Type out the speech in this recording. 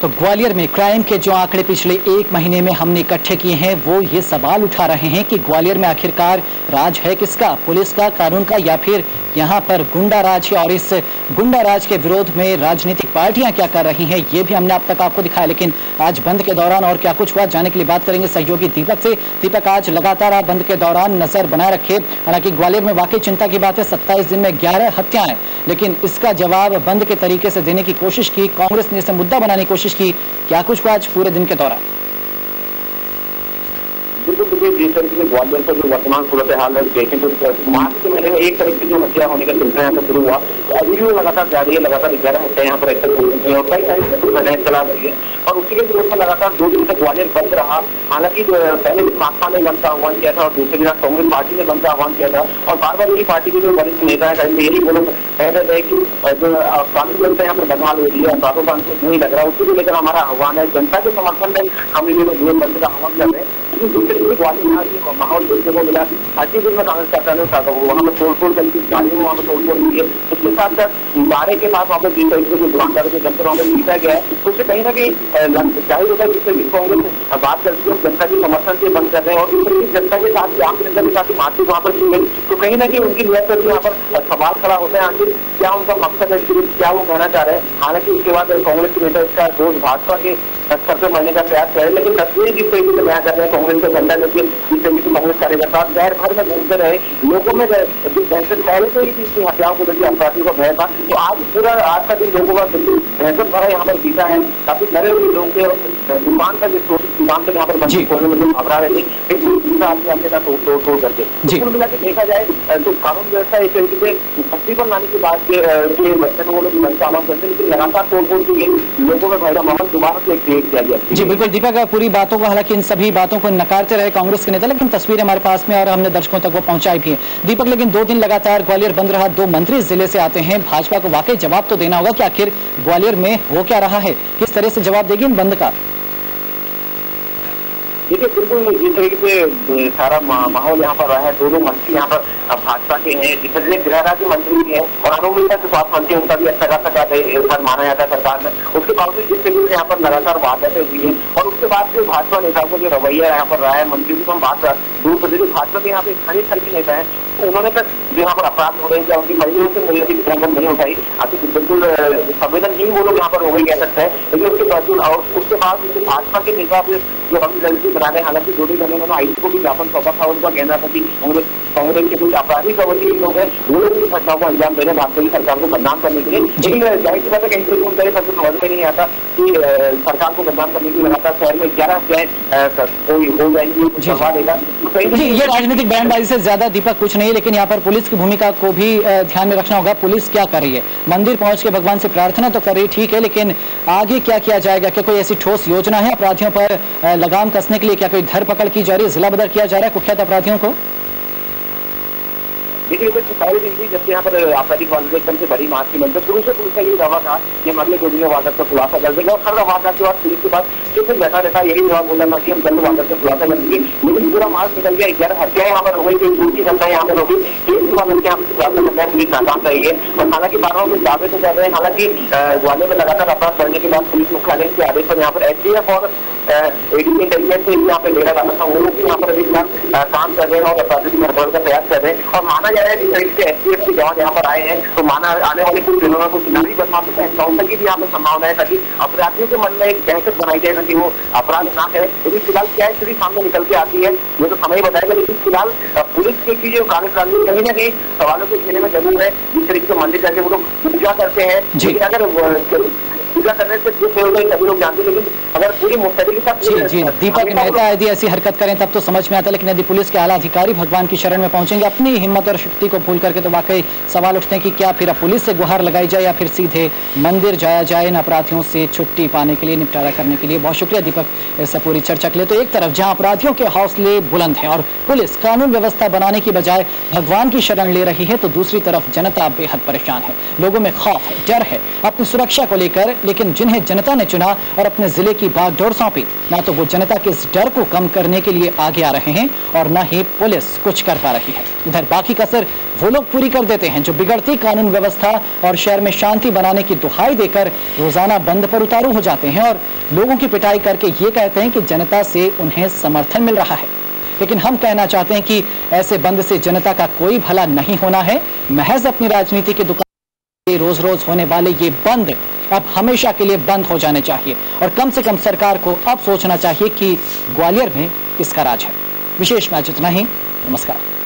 तो ग्वालियर में क्राइम के जो आंकड़े पिछले एक महीने में हमने इकट्ठे किए हैं वो ये सवाल उठा रहे हैं कि ग्वालियर में आखिरकार राज है किसका, पुलिस का, कानून का, या फिर यहाँ पर गुंडा राज है। और इस गुंडा राज के विरोध में राजनीतिक पार्टियां क्या कर रही हैं ये भी हमने अब तक आपको दिखाया। लेकिन आज बंद के दौरान और क्या कुछ हुआ जानने के लिए बात करेंगे सहयोगी दीपक से। दीपक, आज लगातार आप बंद के दौरान नजर बनाए रखे, हालांकि ग्वालियर में वाकई चिंता की बात है, 27 दिन में 11 हत्याएं, लेकिन इसका जवाब बंद के तरीके से देने की कोशिश की, कांग्रेस ने इसे मुद्दा बनाने की कोशिश की। क्या कुछ हुआ आज पूरे दिन के दौरान? बिल्कुल, जिस तरीके से ग्वालियर का जो वर्तमान सूरत हाल है देखें तो मार्च के महीने में एक तरह की जो हत्या होने का सिलसिला यहाँ पर शुरू हुआ, अभी भी लगातार जारी है। लगातार 11 हत्या यहाँ पर एक्सेप्ट हो रही है और कई सारी घटनाएं चला रही है और उसी के विरोध में लगातार 2 दिन तक ग्वालियर बंद रहा। हालांकि पहले भाजपा ने बंद का आह्वान किया था और दूसरे दिन कांग्रेस पार्टी ने बंद का आह्वान किया था और बार बार यही पार्टी के जो वरिष्ठ नेता है यही बोलो कह रहे थे कि जो कानून व्यवस्था यहाँ पर बदहाल हो रही है, अपराधों का अंत नहीं लग रहा, उसी को लेकर हमारा आह्वान है। जनता के समर्थन में हम ये बंद का आह्वान कर रहे हैं। ग्वालियर माहौल देखने को मिला, 25 दिन में कांग्रेस सरकार ने वहाँ पर तोड़फोड़ करी थी, गाड़ियों में वहाँ पर तोड़फोड़ की है। उसके साथ साथ बारे के पास वहाँ पर 3 तरीके से दुकानदारों के दफ्तर वहाँ पर जीता गया है। उससे कहीं ना कहीं जाहिर होता है जिससे भी कांग्रेस बात करती है जनता के समर्थन से बंद कर रहे हैं और इस तरीके जनता के साथ आम जनता के साथ मारपीट वहाँ पर की गई, तो कहीं ना कहीं उनकी नियत पर यहाँ पर सवाल खड़ा होता है आखिर क्या उनका मकसद है, क्या वो कहना चाह रहे हैं। हालांकि उसके बाद कांग्रेस के नेता इसका दोष भाजपा के स्तर पर मारने का प्रयास करे, लेकिन तस्वीर जिस तरीके से बयान कर रहे हैं कांग्रेस के झंडा लेके, जिस तरीके से कांग्रेस कार्यकर्ता शहर भर में घूमते रहे, लोगों में दहशत पहले तो इस हत्याओं को लेकर अपराधियों का भय था, तो आज पूरा आज का दिन लोगों का दहशत भरा यहाँ पर बीता है। काफी डरे हुए लोग थे, दुकान का दुकान तक यहाँ पर बंदी खोलने में जो घबरा रहे थे तोड़ करके। कुल मिला के देखा जाए तो कानून व्यवस्था एक तरीके से सख्ती पर लाने की बात के बच्चे को लोग बंद का आह्वान करते हैं, लेकिन लगातार तोड़फोड़ की गई, लोगों में भय का माहौल दोबारा से किया गया। जी बिल्कुल दीपक, पूरी बातों को, हालांकि इन सभी बातों को नकारते रहे कांग्रेस के नेता, लेकिन तस्वीरें हमारे पास में और हमने दर्शकों तक वो पहुंचाई भी है। दीपक, लेकिन 2 दिन लगातार ग्वालियर बंद रहा, 2 मंत्री जिले से आते हैं, भाजपा को वाकई जवाब तो देना होगा कि आखिर ग्वालियर में हो क्या रहा है, किस तरह से जवाब देगी इन बंद का? देखिए बिल्कुल जिस तरीके से सारा माहौल यहाँ पर रहा है, 2 मंत्री यहाँ पर भाजपा के हैं, जिसमें गृह राज्य मंत्री भी है और अनुमिता के स्वास्थ्य मंत्री, उनका भी अच्छा खासा माना जाता है सरकार में। उसके बावजूद जिस तरीके से यहाँ पर लगातार वारदातें हुई है और उसके बाद जो भाजपा नेताओं को जो रवैया यहाँ पर रहा है, मंत्री की हम बात दूर कर दीजिए, भाजपा के यहाँ पे स्थानीय स्तर के नेता है, उन्होंने तक जो यहाँ पर अपराध हो रहे हैं या उनकी महिलाओं से मूल्य की ध्यान नहीं उठाई, अभी बिल्कुल संवेदनहीन वो लोग यहाँ पर हो गए कह सकते हैं। लेकिन उसके बावजूद और उसके बाद भाजपा के नेता जो हम लड़की बना रहे, हालांकि 2 दिन उन्होंने आईसी को भी ज्ञापन सौंपा था, उनका कहना था कि कांग्रेस के कुछ अपराधी प्रवृत्ति लोग हैं, वो लोग इस घटनाओं को अंजाम दे रहे भाजपा की सरकार को बदनाम करने के लिए। लेकिन जाहिर सी बात है कहीं से उन तरह सबको समझ में नहीं आता कि सरकार को बदनाम करने की लगातार शहर में 11 हत्याएं हो जाएंगी, करवा देगा। ये राजनीतिक बयानबाजी से ज्यादा दीपक कुछ नहीं, लेकिन यहाँ पर पुलिस की भूमिका को भी ध्यान में रखना होगा। पुलिस क्या कर रही है? मंदिर पहुंच के भगवान से प्रार्थना तो कर रही, ठीक है, लेकिन आगे क्या किया जाएगा? क्या कोई ऐसी ठोस योजना है अपराधियों पर लगाम कसने के लिए? क्या कोई धरपकड़ की जा रही है, जिला बदर किया जा रहा है कुख्यात अपराधियों को? देखिए पहले दिन भी जब यहाँ पर आपराधिक वारदात एकदम से बड़ी मार्च की मंदिर शुरू से पुलिस का यही दावा था कि हम अगले 2 दिन में वारदात का खुलासा कर देंगे और हर वारदात के बाद पुलिस के बाद जो फिर बैठा रहता यही जवाब बोला था कि हम जल्द वारदात का खुलासा कर देंगे। लेकिन पूरा मार्च निकल गया, 11 हत्याएं यहाँ पर हो गई, कई दूर की घटना यहाँ पर हो गई, एक बार मिलकर हम खुलासा करना है, पुलिस नाकाम रही है। और हालांकि बार में दावे तो कर रहे हैं, हालांकि ग्वालियर में लगातार अपराध बढ़ने के बाद पुलिस मुख्यालय के आदेश पर यहाँ पर एसडीएफ और एडीसी इंटेलिजेंस से यहाँ पे डेरा डाला था, वो लोग भी यहाँ पर अधिक काम कर रहे हैं और अपराधियों की भरभर का प्रयास कर रहे हैं। और माना जा रहा है जिस तरीके से एसडीएफ के जवान यहाँ पर आए हैं, तो माना आने वाले कुछ दिनों में कुछ नारी बदमाशों का एनकाउंटर की भी यहाँ पे संभावना है, ताकि अपराधियों के मन में एक दहशत बनाई जाए कि वो अपराध ना करें। लेकिन फिलहाल क्या स्थिति सामने निकल के आती है ये तो समय बताएगा, लेकिन फिलहाल पुलिस की जो कार्यप्रणाली कहीं ना कहीं सवालों के घेरे में जरूर है। जिस तरीके से मंदिर जाके वो लोग पूजा करते हैं, लेकिन अगर पूजा करने से कुछ सभी लोग जानते, लेकिन अगर पूरी मुस्तैदी के साथ जी दीपक नेता यदि ऐसी हरकत करें तब तो समझ में आता है, लेकिन यदि पुलिस के आला अधिकारी भगवान की शरण में पहुंचेंगे अपनी हिम्मत और शक्ति को भूल करके, तो वाकई सवाल उठते हैं कि क्या फिर पुलिस से गुहार लगाई जाए या फिर सीधे मंदिर जाया जाए इन अपराधियों से छुट्टी पाने के लिए, निपटारा करने के लिए। बहुत शुक्रिया दीपक इस पूरी चर्चा के लिए। तो एक तरफ जहां अपराधियों के हौसले बुलंद हैं और पुलिस कानून व्यवस्था बनाने की बजाय भगवान की शरण ले रही है, तो दूसरी तरफ जनता बेहद परेशान है, लोगों में खौफ है, डर है अपनी सुरक्षा को लेकर। लेकिन जिन्हें जनता ने चुना और अपने जिले की बागडोर सौंपी, ना तो वो जनता के इस डर को कम करने के लिए आगे आ रहे हैं और न ही पुलिस कुछ कर पा रही है। इधर बाकी कसर वो लोग पूरी कर देते हैं जो बिगड़ती कानून व्यवस्था और शहर में शांति बनाने की दुहाई देकर रोजाना बंद पर उतारू हो जाते हैं और लोगों की पिटाई करके ये कहते हैं कि जनता से उन्हें समर्थन मिल रहा है। लेकिन हम कहना चाहते हैं कि ऐसे बंद से जनता का कोई भला नहीं होना है। महज अपनी राजनीति की दुकान रोज रोज होने वाले ये बंद अब हमेशा के लिए बंद हो जाने चाहिए और कम से कम सरकार को अब सोचना चाहिए कि ग्वालियर में किसका राज है। विशेष में आज इतना ही। नमस्कार।